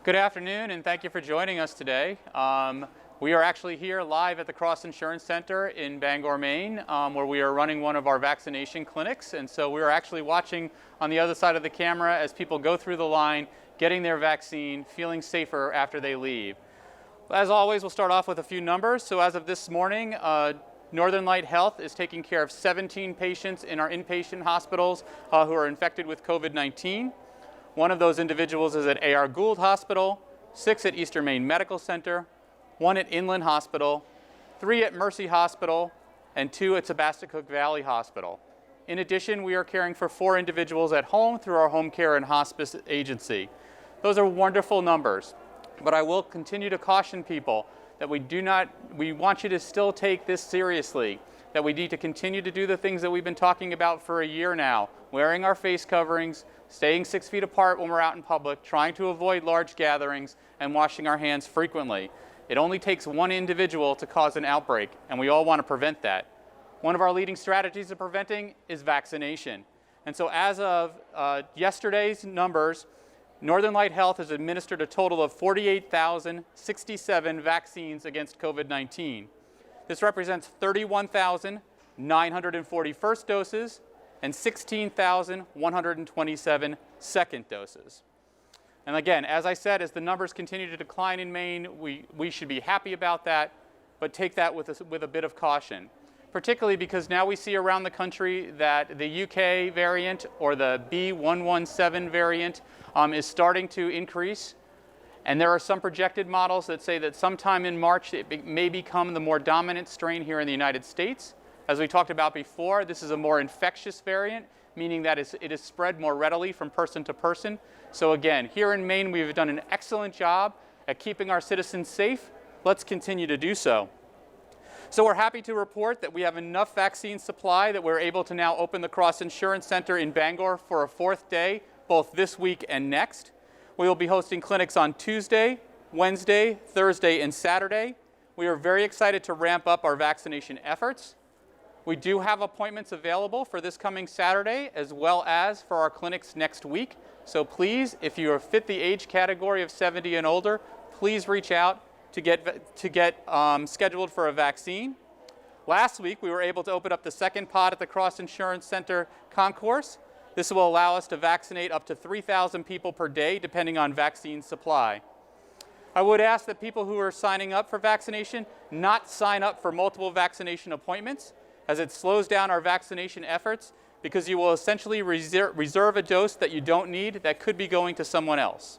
Good afternoon, and thank you for joining us today. We are actually here live at the Cross Insurance Center in Bangor, Maine, where we are running one of our vaccination clinics. And so we are actually watching on the other side of the camera as people go through the line, getting their vaccine, feeling safer after they leave. As always, we'll start off with a few numbers. So as of this morning, Northern Light Health is taking care of 17 patients in our inpatient hospitals who are infected with COVID-19. One of those individuals is at A.R. Gould Hospital, 6 at Eastern Maine Medical Center, 1 at Inland Hospital, 3 at Mercy Hospital, and 2 at Sebasticook Valley Hospital. In addition, we are caring for 4 individuals at home through our home care and hospice agency. Those are wonderful numbers, but I will continue to caution people that we want you to still take this seriously, that we need to continue to do the things that we've been talking about for a year now, wearing our face coverings, staying 6 feet apart when we're out in public, trying to avoid large gatherings, and washing our hands frequently. It only takes one individual to cause an outbreak, and we all want to prevent that. One of our leading strategies of preventing is vaccination. And so as of yesterday's numbers, Northern Light Health has administered a total of 48,067 vaccines against COVID-19. This represents 31,940 first doses and 16,127 second doses. And again, as I said, as the numbers continue to decline in Maine, we should be happy about that, but take that with a bit of caution, particularly because now we see around the country that the UK variant or the B.1.1.7 variant is starting to increase. And there are some projected models that say that sometime in March it may become the more dominant strain here in the United States. As we talked about before, this is a more infectious variant, meaning that it is spread more readily from person to person. So again, here in Maine, we've done an excellent job at keeping our citizens safe. Let's continue to do so. So we're happy to report that we have enough vaccine supply that we're able to now open the Cross Insurance Center in Bangor for a 4th day, both this week and next. We will be hosting clinics on Tuesday, Wednesday, Thursday, and Saturday. We are very excited to ramp up our vaccination efforts. We do have appointments available for this coming Saturday as well as for our clinics next week. So please, if you fit the age category of 70 and older, please reach out to get scheduled for a vaccine. Last week, we were able to open up the second pod at the Cross Insurance Center concourse. This will allow us to vaccinate up to 3,000 people per day, depending on vaccine supply. I would ask that people who are signing up for vaccination not sign up for multiple vaccination appointments, as it slows down our vaccination efforts because you will essentially reserve a dose that you don't need that could be going to someone else.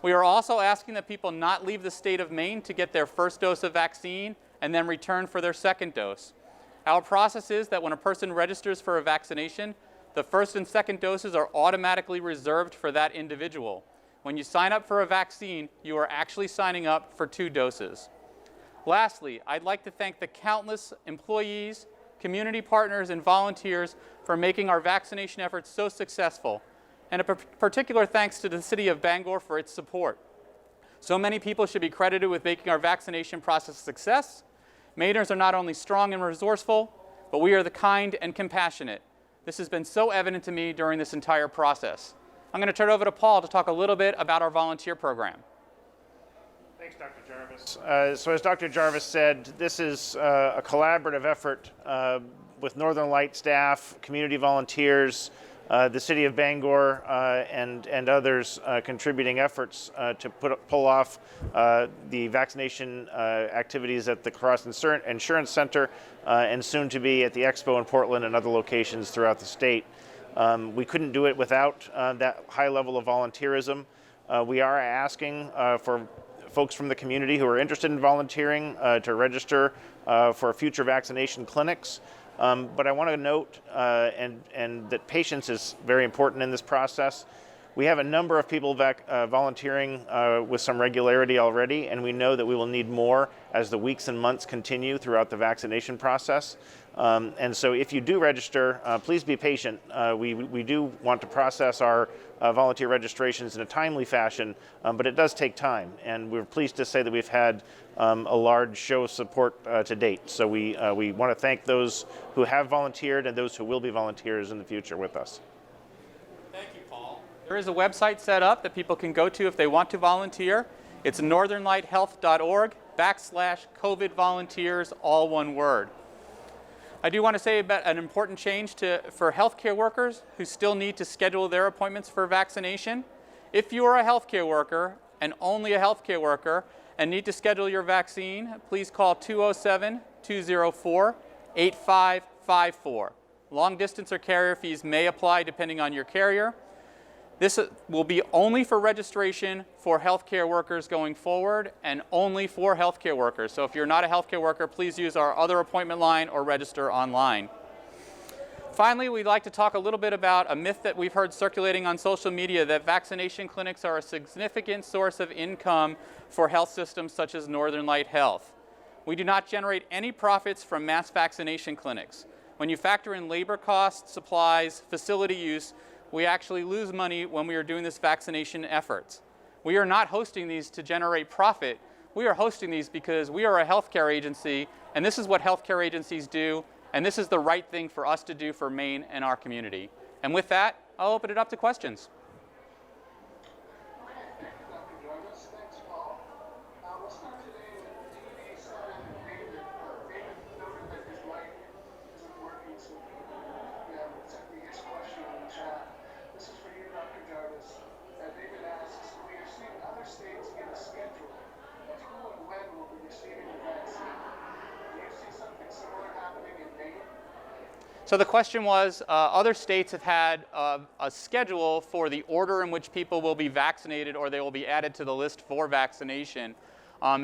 We are also asking that people not leave the state of Maine to get their first dose of vaccine and then return for their second dose. Our process is that when a person registers for a vaccination, the first and second doses are automatically reserved for that individual. When you sign up for a vaccine, you are actually signing up for 2 doses. Lastly, I'd like to thank the countless employees, community partners, and volunteers for making our vaccination efforts so successful, and a particular thanks to the City of Bangor for its support. So many people should be credited with making our vaccination process a success. Mainers are not only strong and resourceful, but we are the kind and compassionate. This has been so evident to me during this entire process. I'm going to turn it over to Paul to talk a little bit about our volunteer program. Thanks, Dr. Jarvis. So as Dr. Jarvis said, this is a collaborative effort with Northern Light staff, community volunteers, the City of Bangor, and others contributing efforts to pull off the vaccination activities at the Cross Insurance Center and soon to be at the Expo in Portland and other locations throughout the state. We couldn't do it without that high level of volunteerism. We are asking for folks from the community who are interested in volunteering to register for future vaccination clinics. But I want to note and that patience is very important in this process. We have a number of people volunteering with some regularity already, and we know that we will need more as the weeks and months continue throughout the vaccination process. And so if you do register, please be patient. We do want to process our volunteer registrations in a timely fashion, but it does take time. And we're pleased to say that we've had a large show of support to date. So we want to thank those who have volunteered and those who will be volunteers in the future with us. Thank you, Paul. There is a website set up that people can go to if they want to volunteer. It's northernlighthealth.org/COVID volunteers, all one word. I do want to say about an important change for healthcare workers who still need to schedule their appointments for vaccination. If you are a healthcare worker and only a healthcare worker and need to schedule your vaccine, please call 207-204-8554. Long distance or carrier fees may apply depending on your carrier. This will be only for registration for healthcare workers going forward and only for healthcare workers. So if you're not a healthcare worker, please use our other appointment line or register online. Finally, we'd like to talk a little bit about a myth that we've heard circulating on social media that vaccination clinics are a significant source of income for health systems such as Northern Light Health. We do not generate any profits from mass vaccination clinics. When you factor in labor costs, supplies, facility use, we actually lose money when we are doing this vaccination efforts. We are not hosting these to generate profit. We are hosting these because we are a healthcare agency, and this is what healthcare agencies do, and this is the right thing for us to do for Maine and our community. And with that, I'll open it up to questions. So the question was, other states have had a schedule for the order in which people will be vaccinated or they will be added to the list for vaccination.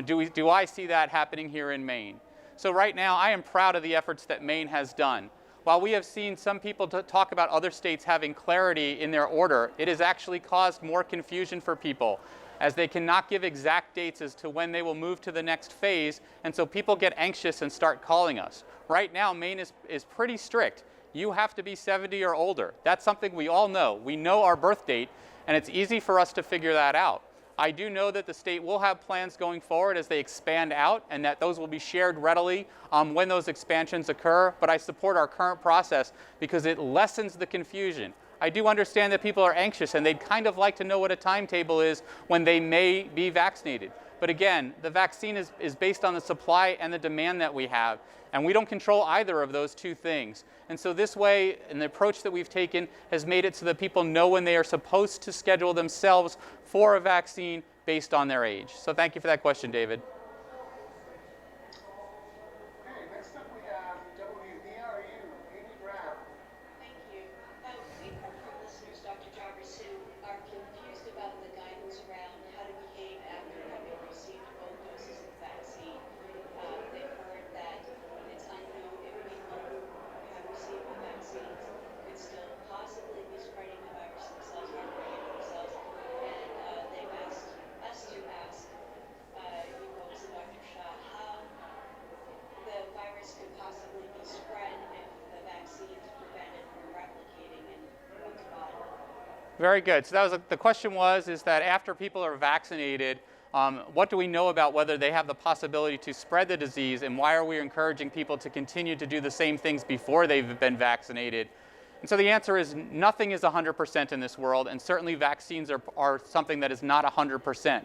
Do I see that happening here in Maine? So right now, I am proud of the efforts that Maine has done. While we have seen some people talk about other states having clarity in their order, it has actually caused more confusion for people, as they cannot give exact dates as to when they will move to the next phase, and so people get anxious and start calling us. Right now, Maine is pretty strict. You have to be 70 or older. That's something we all know. We know our birth date, and it's easy for us to figure that out. I do know that the state will have plans going forward as they expand out, and that those will be shared readily when those expansions occur, but I support our current process because it lessens the confusion. I do understand that people are anxious and they'd kind of like to know what a timetable is when they may be vaccinated. But again, the vaccine is based on the supply and the demand that we have, and we don't control either of those two things. And so this way, and the approach that we've taken has made it so that people know when they are supposed to schedule themselves for a vaccine based on their age. So thank you for that question, David. Very good. So that was the question is that after people are vaccinated, what do we know about whether they have the possibility to spread the disease, and why are we encouraging people to continue to do the same things before they've been vaccinated? And so the answer is nothing is 100% in this world, and certainly vaccines are something that is not 100%.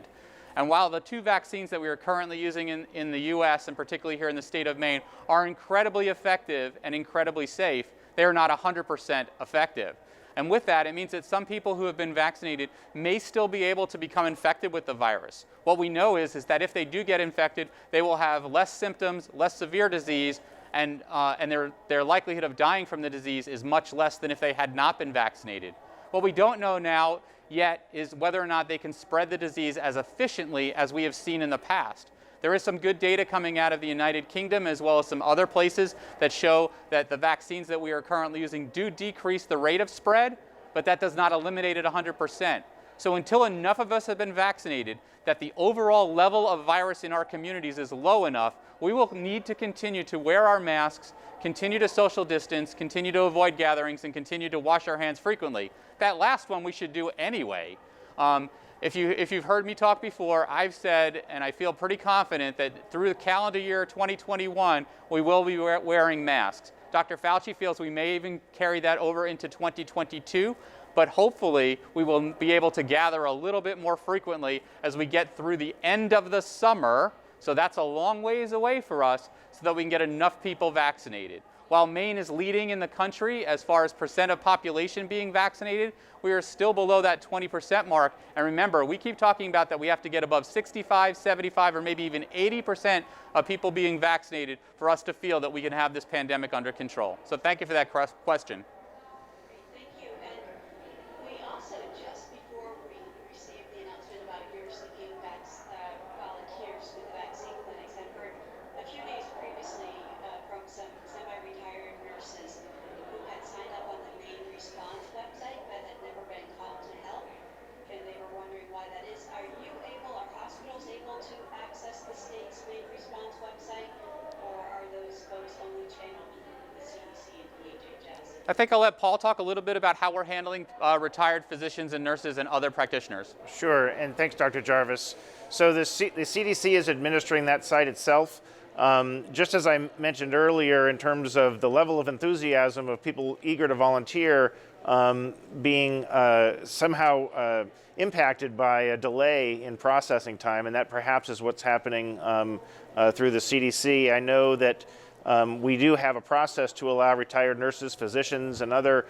And while the two vaccines that we are currently using in the U.S., and particularly here in the state of Maine, are incredibly effective and incredibly safe, they are not 100% effective. And with that, it means that some people who have been vaccinated may still be able to become infected with the virus. What we know is that if they do get infected, they will have less symptoms, less severe disease, and their likelihood of dying from the disease is much less than if they had not been vaccinated. What we don't know now yet is whether or not they can spread the disease as efficiently as we have seen in the past. There is some good data coming out of the United Kingdom as well as some other places that show that the vaccines that we are currently using do decrease the rate of spread, but that does not eliminate it 100%. So until enough of us have been vaccinated that the overall level of virus in our communities is low enough, we will need to continue to wear our masks, continue to social distance, continue to avoid gatherings, and continue to wash our hands frequently. That last one we should do anyway. If you've heard me talk before, I've said, and I feel pretty confident, that through the calendar year 2021, we will be wearing masks. Dr. Fauci feels we may even carry that over into 2022, but hopefully we will be able to gather a little bit more frequently as we get through the end of the summer. So that's a long ways away for us, so that we can get enough people vaccinated. While Maine is leading in the country as far as percent of population being vaccinated, we are still below that 20% mark. And remember, we keep talking about that we have to get above 65, 75, or maybe even 80% of people being vaccinated for us to feel that we can have this pandemic under control. So thank you for that question. Thank you. And we also, just before we received the announcement about your seeking volunteers with the vaccine clinics, I've heard a few days previously from some semi-retired nurses who had signed up on the Maine Response website but had never been called to help, and they were wondering why that is. Are hospitals able to access the state's Maine Response website, or are those folks only channeled with the CDC and the HHS? I think I'll let Paul talk a little bit about how we're handling retired physicians and nurses and other practitioners. Sure, and thanks, Dr. Jarvis. So the CDC is administering that site itself. Just as I mentioned earlier, in terms of the level of enthusiasm of people eager to volunteer being somehow impacted by a delay in processing time, and that perhaps is what's happening through the CDC. I know that we do have a process to allow retired nurses, physicians, and other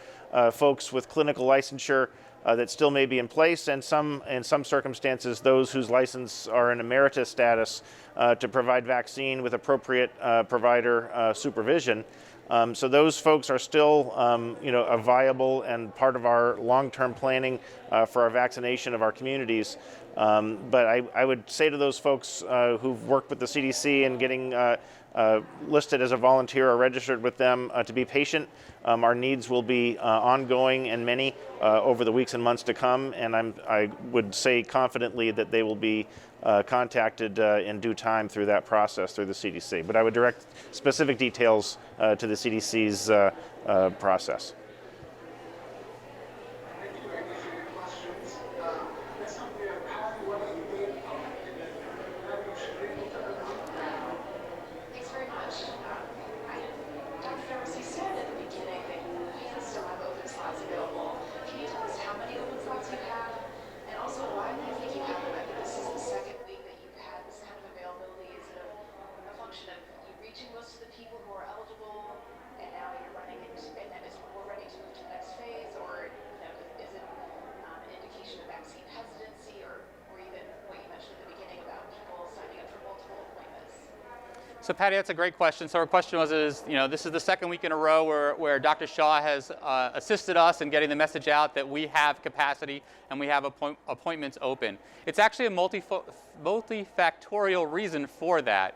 folks with clinical licensure that still may be in place, and in some circumstances, those whose license are in emeritus status to provide vaccine with appropriate provider supervision. So those folks are still, a viable and part of our long-term planning for our vaccination of our communities. But I would say to those folks who've worked with the CDC and getting listed as a volunteer or registered with them to be patient. Our needs will be ongoing and many over the weeks and months to come, and I would say confidently that they will be contacted in due time through that process through the CDC. But I would direct specific details to the CDC's process. So Patty, that's a great question. So our question was, this is the second week in a row where Dr. Shaw has assisted us in getting the message out that we have capacity and we have appointments open. It's actually a multifactorial reason for that.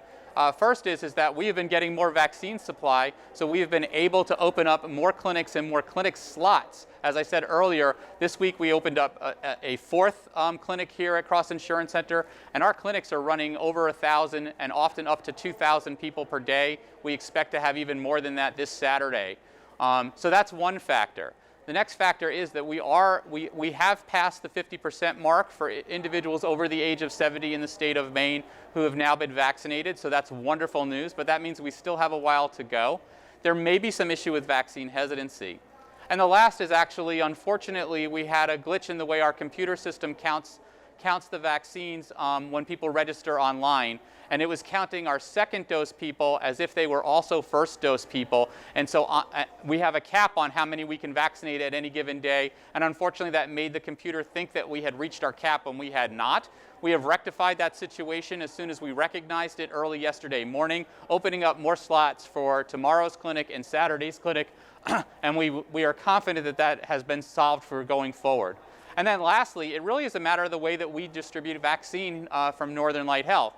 First is that we have been getting more vaccine supply, so we have been able to open up more clinics and more clinic slots. As I said earlier, this week we opened up a fourth clinic here at Cross Insurance Center, and our clinics are running over 1,000 and often up to 2,000 people per day. We expect to have even more than that this Saturday. So that's one factor. The next factor is that we have passed the 50% mark for individuals over the age of 70 in the state of Maine who have now been vaccinated, so that's wonderful news, but that means we still have a while to go. There may be some issue with vaccine hesitancy. And the last is actually, unfortunately, we had a glitch in the way our computer system counts the vaccines when people register online, and it was counting our second dose people as if they were also first dose people. And so we have a cap on how many we can vaccinate at any given day, and unfortunately that made the computer think that we had reached our cap when we had not. We have rectified that situation as soon as we recognized it early yesterday morning, opening up more slots for tomorrow's clinic and Saturday's clinic, and we are confident that that has been solved for going forward. And then lastly, it really is a matter of the way that we distribute vaccine from Northern Light Health.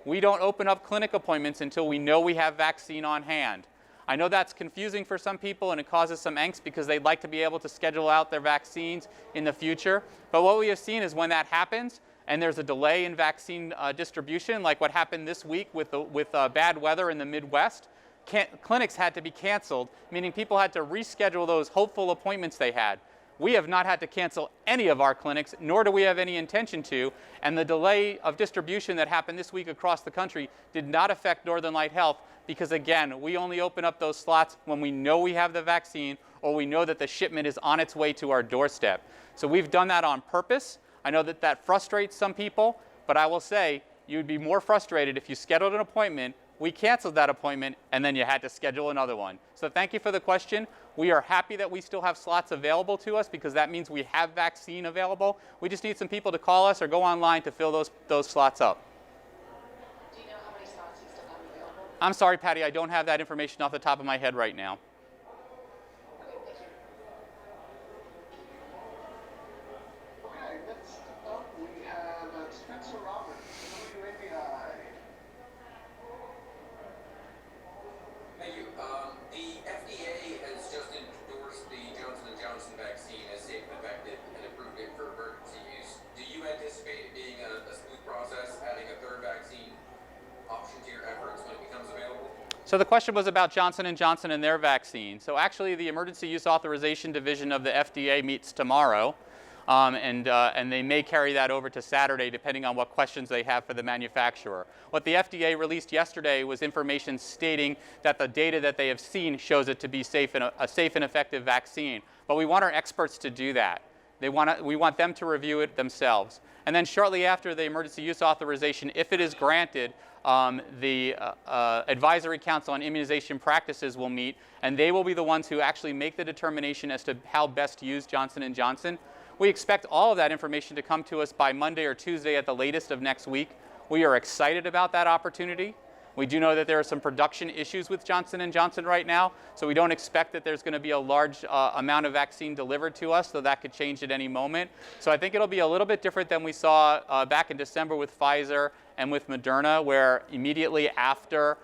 We don't open up clinic appointments until we know we have vaccine on hand. I know that's confusing for some people and it causes some angst because they'd like to be able to schedule out their vaccines in the future. But what we have seen is when that happens and there's a delay in vaccine distribution, like what happened this week with bad weather in the Midwest, clinics had to be canceled, meaning people had to reschedule those hopeful appointments they had. We have not had to cancel any of our clinics, nor do we have any intention to, and the delay of distribution that happened this week across the country did not affect Northern Light Health because, again, we only open up those slots when we know we have the vaccine or we know that the shipment is on its way to our doorstep. So we've done that on purpose. I know that that frustrates some people, but I will say you would be more frustrated if you scheduled an appointment, we canceled that appointment, and then you had to schedule another one. So thank you for the question. We are happy that we still have slots available to us because that means we have vaccine available. We just need some people to call us or go online to fill those slots up. Do you know how many slots you still have available? I'm sorry, Patty, I don't have that information off the top of my head right now. Okay, thank you. Okay, next up we have Spencer Roberts, WAPI. Thank you. The FDA has just endorsed the Johnson & Johnson vaccine as safe and effective and approved it for emergency use. Do you anticipate it being a smooth process, adding a third vaccine option to your efforts when it becomes available? So the question was about Johnson & Johnson and their vaccine. So actually the Emergency Use Authorization Division of the FDA meets tomorrow, and they may carry that over to Saturday depending on what questions they have for the manufacturer. What the FDA released yesterday was information stating that the data that they have seen shows it to be safe and a safe and effective vaccine. But we want our experts to do that. We want them to review it themselves. And then shortly after the emergency use authorization, if it is granted, the Advisory Council on Immunization Practices will meet, and they will be the ones who actually make the determination as to how best to use Johnson & Johnson. We expect all of that information to come to us by Monday or Tuesday at the latest of next week. We are excited about that opportunity. We do know that there are some production issues with Johnson & Johnson right now, so we don't expect that there's going to be a large amount of vaccine delivered to us, so that could change at any moment. So I think it'll be a little bit different than we saw back in December with Pfizer and with Moderna, where immediately after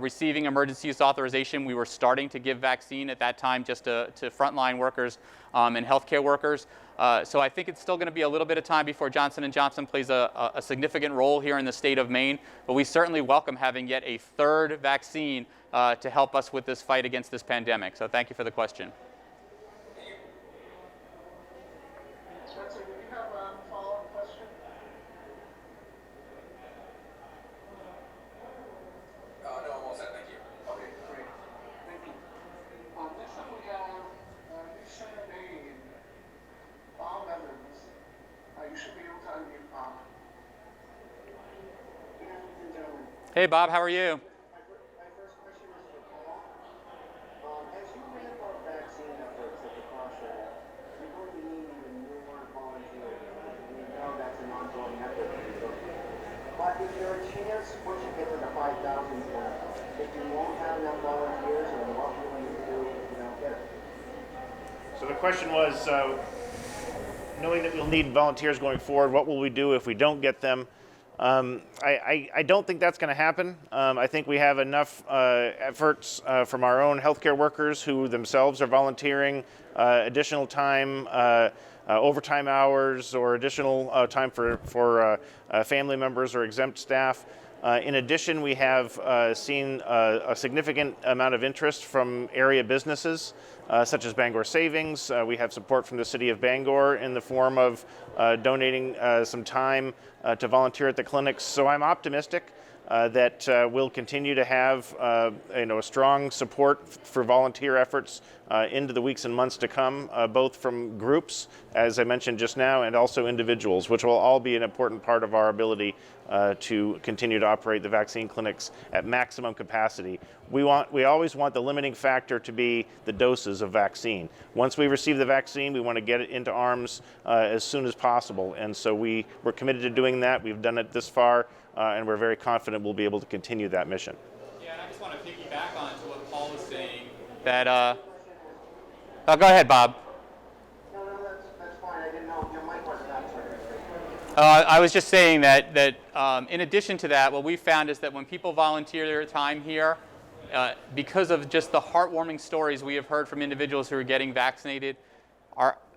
receiving emergency use authorization, we were starting to give vaccine at that time just to frontline workers and healthcare workers. So I think it's still going to be a little bit of time before Johnson & Johnson plays a significant role here in the state of Maine, but we certainly welcome having yet a third vaccine to help us with this fight against this pandemic. So thank you for the question. Spencer, do you have a follow-up question? No, I'm all set. Thank you. Okay, great. Thank you. Next up we have new Senator Maine, Bob Evans. You should be able to unmute Bob. Good afternoon, gentlemen. Hey, Bob, how are you? My first question is for Paul. As you ramp up vaccine efforts at the cross center, you're going to need even more volunteers. We know that's an ongoing effort. But is there a chance once you get to the 5,000 mark, that you won't have enough volunteers, and what will you do if you don't get it? So the question was, knowing that we'll need volunteers going forward, what will we do if we don't get them? I don't think that's going to happen. I think we have enough efforts from our own healthcare workers who themselves are volunteering, additional time, overtime hours, or additional time for family members or exempt staff. In addition, we have seen a significant amount of interest from area businesses, such as Bangor Savings. We have support from the city of Bangor in the form of donating some time to volunteer at the clinics. So I'm optimistic that we'll continue to have a strong support for volunteer efforts into the weeks and months to come, both from groups, as I mentioned just now, and also individuals, which will all be an important part of our ability to continue to operate the vaccine clinics at maximum capacity. We always want the limiting factor to be the doses of vaccine. Once we receive the vaccine, we want to get it into arms as soon as possible, and so we're committed to doing that. We've done it this far, and we're very confident we'll be able to continue that mission. Yeah, and I just want to piggyback on to what Paul was saying. That, oh, go ahead, Bob. No, that's fine. I didn't know your mic wasn't on. I was just saying that in addition to that, what we found is that when people volunteer their time here, because of just the heartwarming stories we have heard from individuals who are getting vaccinated,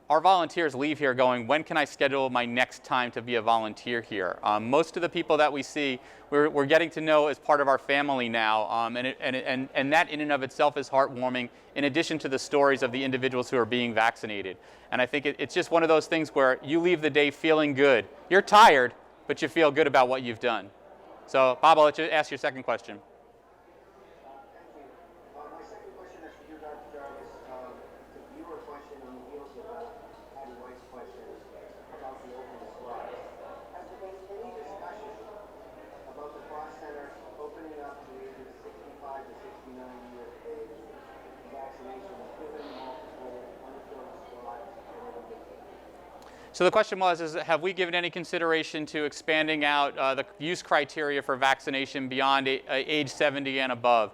our volunteers leave here going, when can I schedule my next time to be a volunteer here? Most of the people that we see, we're getting to know as part of our family now, and that in and of itself is heartwarming, in addition to the stories of the individuals who are being vaccinated. And I think it's just one of those things where you leave the day feeling good. You're tired, but you feel good about what you've done. So, Bob, I'll let you ask your second question. Thank you. My second question is for you, Dr. Jarvis. So the question was, have we given any consideration to expanding out the use criteria for vaccination beyond age 70 and above?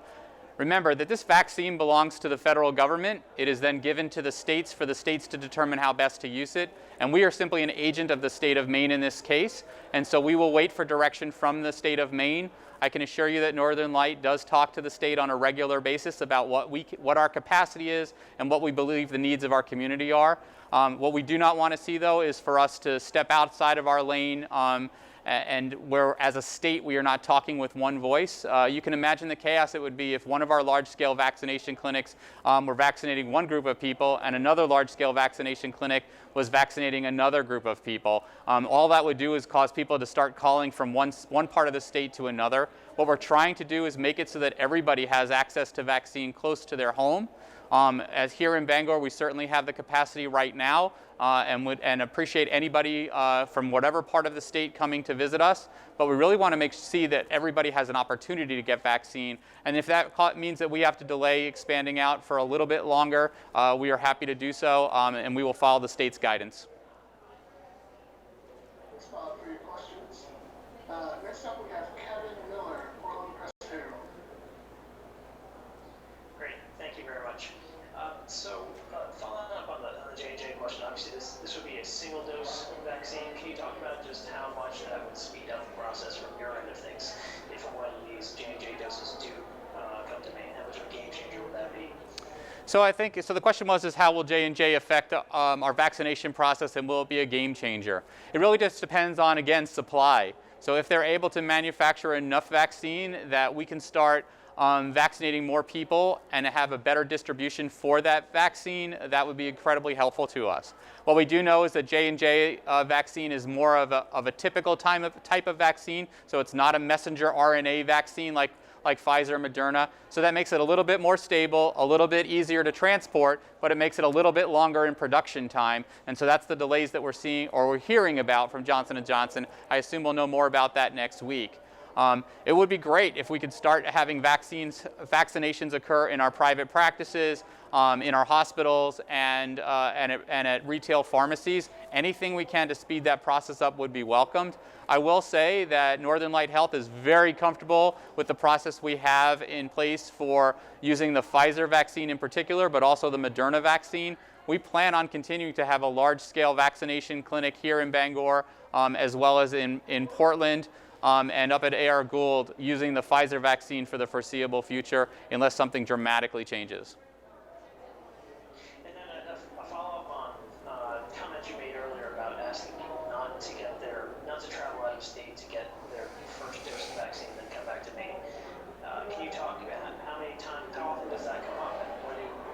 Remember that this vaccine belongs to the federal government. It is then given to the states for the states to determine how best to use it. And we are simply an agent of the state of Maine in this case. And so we will wait for direction from the state of Maine. I can assure you that Northern Light does talk to the state on a regular basis about what our capacity is and what we believe the needs of our community are. What we do not want to see, though, is for us to step outside of our lane and where, as a state, we are not talking with one voice. You can imagine the chaos it would be if one of our large-scale vaccination clinics were vaccinating one group of people and another large-scale vaccination clinic was vaccinating another group of people. All that would do is cause people to start calling from one part of the state to another. What we're trying to do is make it so that everybody has access to vaccine close to their home. As here in Bangor, we certainly have the capacity right now and appreciate anybody from whatever part of the state coming to visit us. But we really want to see that everybody has an opportunity to get vaccine. And if that means that we have to delay expanding out for a little bit longer, we are happy to do so, and we will follow the state's guidance. Thanks, Bob, for your questions. Next up, we have Kevin Miller, Portland Press Herald. Great, thank you very much. Following up on the J&J question, obviously this would be a single dose vaccine. Can you talk about just how much that would speed up the process from your end of things if and when these J&J doses do come to Maine? How much of a game changer would that be? So I think, the question was, how will J&J affect our vaccination process, and will it be a game changer? It really just depends on, again, supply. So if they're able to manufacture enough vaccine that we can start vaccinating more people and have a better distribution for that vaccine, that would be incredibly helpful to us. What we do know is that J&J vaccine is more of a typical type of vaccine, so it's not a messenger RNA vaccine like Pfizer and Moderna. So that makes it a little bit more stable, a little bit easier to transport, but it makes it a little bit longer in production time. And so that's the delays that we're seeing or we're hearing about from Johnson & Johnson. I assume we'll know more about that next week. It would be great if we could start having vaccinations occur in our private practices, in our hospitals, and at retail pharmacies. Anything we can to speed that process up would be welcomed. I will say that Northern Light Health is very comfortable with the process we have in place for using the Pfizer vaccine in particular, but also the Moderna vaccine. We plan on continuing to have a large-scale vaccination clinic here in Bangor, as well as in Portland, and up at A.R. Gould, using the Pfizer vaccine for the foreseeable future, unless something dramatically changes. And then a follow-up on comments you made earlier about asking people not to travel out of state to get their first dose of vaccine and then come back to Maine. Can you talk about how often does that come up, and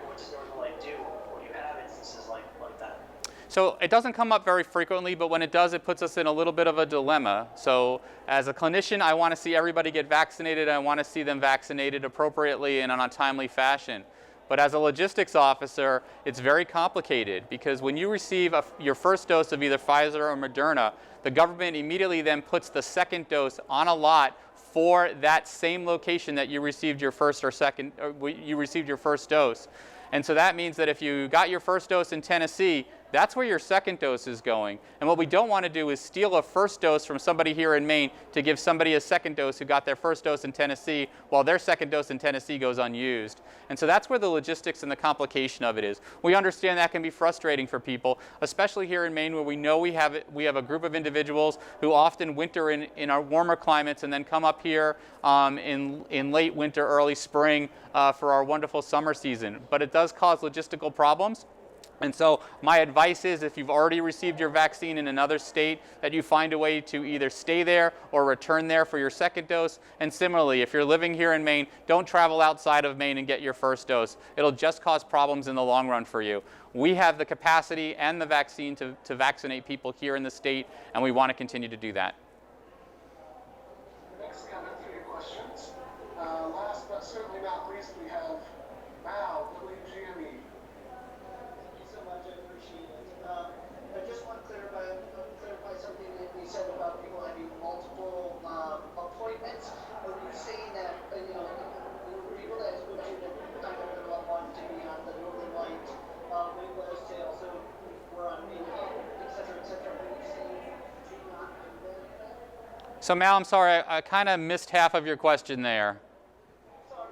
what does Northern Light do, or do you have instances like that? So it doesn't come up very frequently, but when it does, it puts us in a little bit of a dilemma. So as a clinician, I want to see everybody get vaccinated. I want to see them vaccinated appropriately and in a timely fashion. But as a logistics officer, it's very complicated because when you receive your first dose of either Pfizer or Moderna, the government immediately then puts the second dose on a lot for that same location that you received your first dose. And so that means that if you got your first dose in Tennessee, that's where your second dose is going. And what we don't want to do is steal a first dose from somebody here in Maine to give somebody a second dose who got their first dose in Tennessee while their second dose in Tennessee goes unused. And so that's where the logistics and the complication of it is. We understand that can be frustrating for people, especially here in Maine, where we know we have a group of individuals who often winter in our warmer climates and then come up here in late winter, early spring for our wonderful summer season. But it does cause logistical problems. And so my advice is, if you've already received your vaccine in another state, that you find a way to either stay there or return there for your second dose. And similarly, if you're living here in Maine, don't travel outside of Maine and get your first dose. It'll just cause problems in the long run for you. We have the capacity and the vaccine to vaccinate people here in the state, and we want to continue to do that. Thanks, Kevin, for your questions. Last but certainly not least, we have Mal, WGME. Thank you so much, I appreciate it. I just want to clarify something that we said about people having multiple appointments. Are you saying that, people that spoke to that talked about wanting to be on the Northern Light wait list, and also we're on Maine, et cetera, So Mal, I'm sorry, I kind of missed half of your question there. So,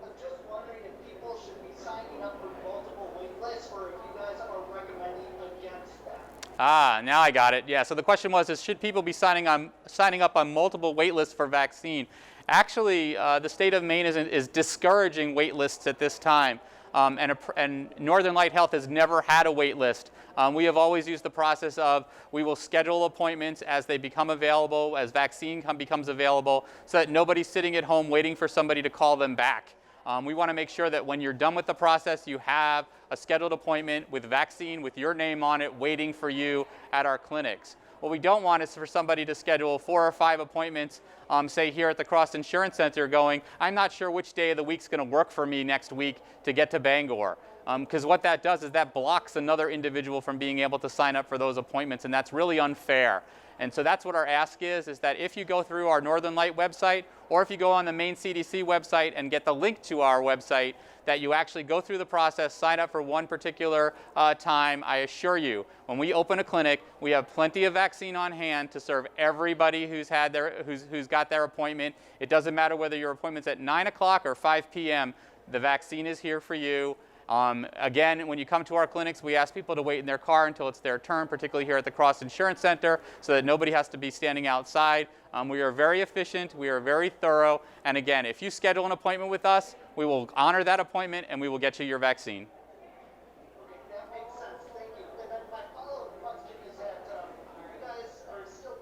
I'm just wondering if people should be signing up for multiple wait lists, or if you guys are recommending against that. Ah, now I got it. Yeah, so the question was, should people be signing up on multiple wait lists for vaccine? Actually, the state of Maine is discouraging wait lists at this time. And Northern Light Health has never had a wait list. We have always used the process of we will schedule appointments as they become available, as vaccine becomes available, so that nobody's sitting at home waiting for somebody to call them back. We want to make sure that when you're done with the process, you have a scheduled appointment with vaccine with your name on it waiting for you at our clinics. What we don't want is for somebody to schedule 4 or 5 appointments, say here at the Cross Insurance Center going, I'm not sure which day of the week's going to work for me next week to get to Bangor. Because what that does is that blocks another individual from being able to sign up for those appointments, and that's really unfair. And so that's what our ask is that if you go through our Northern Light website, or if you go on the Maine CDC website and get the link to our website, that you actually go through the process, sign up for one particular time. I assure you, when we open a clinic, we have plenty of vaccine on hand to serve everybody who's got their appointment. It doesn't matter whether your appointment's at 9 o'clock or 5 p.m., the vaccine is here for you. Again, when you come to our clinics, we ask people to wait in their car until it's their turn, particularly here at the Cross Insurance Center, so that nobody has to be standing outside. We are very efficient, we are very thorough, and again, if you schedule an appointment with us, we will honor that appointment and we will get you your vaccine. Okay, that makes sense. Thank you. And then my follow-up question is that you guys are you still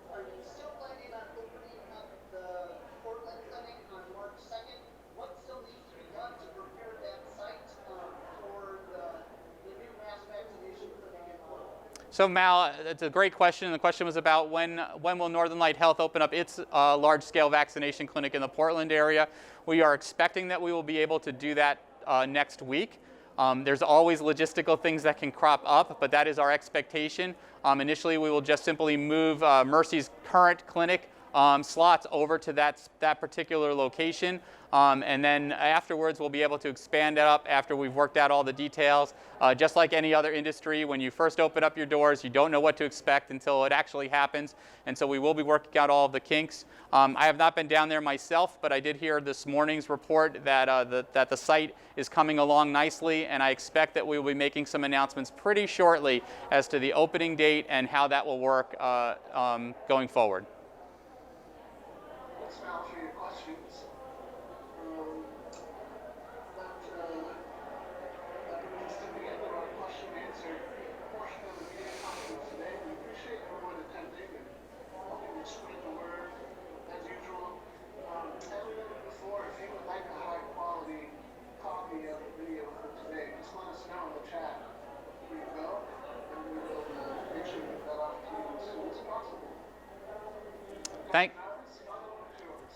planning on opening up the Portland clinic on March 2nd? What still needs to be done to prepare that site for the new mass vaccination clinic in Portland? So Mal, it's a great question. The question was about when will Northern Light Health open up its large-scale vaccination clinic in the Portland area. We are expecting that we will be able to do that next week. There's always logistical things that can crop up, but that is our expectation. Initially, we will just simply move Mercy's current clinic slots over to that particular location. And then afterwards, we'll be able to expand it up after we've worked out all the details. Just like any other industry, when you first open up your doors, you don't know what to expect until it actually happens. And so we will be working out all of the kinks. I have not been down there myself, but I did hear this morning's report that the site is coming along nicely, and I expect that we will be making some announcements pretty shortly as to the opening date and how that will work going forward. Thanks, Mal, for your questions. That brings to the end of our question and answer portion of the media conference today. We appreciate everyone attending and helping to spread the word as usual. As we noted before, if you would like a high quality copy of the video for today, just let us know in the chat. Here you go, and we will make sure we get that off to you as soon as possible.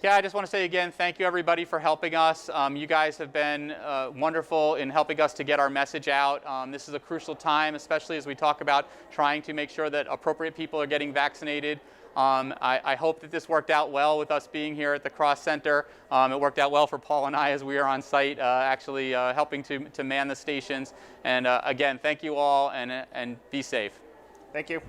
Yeah, I just want to say again, thank you everybody for helping us. You guys have been wonderful in helping us to get our message out. This is a crucial time, especially as we talk about trying to make sure that appropriate people are getting vaccinated. I hope that this worked out well with us being here at the Cross Center. It worked out well for Paul and I as we are on site actually helping to man the stations. And again, thank you all and be safe. Thank you.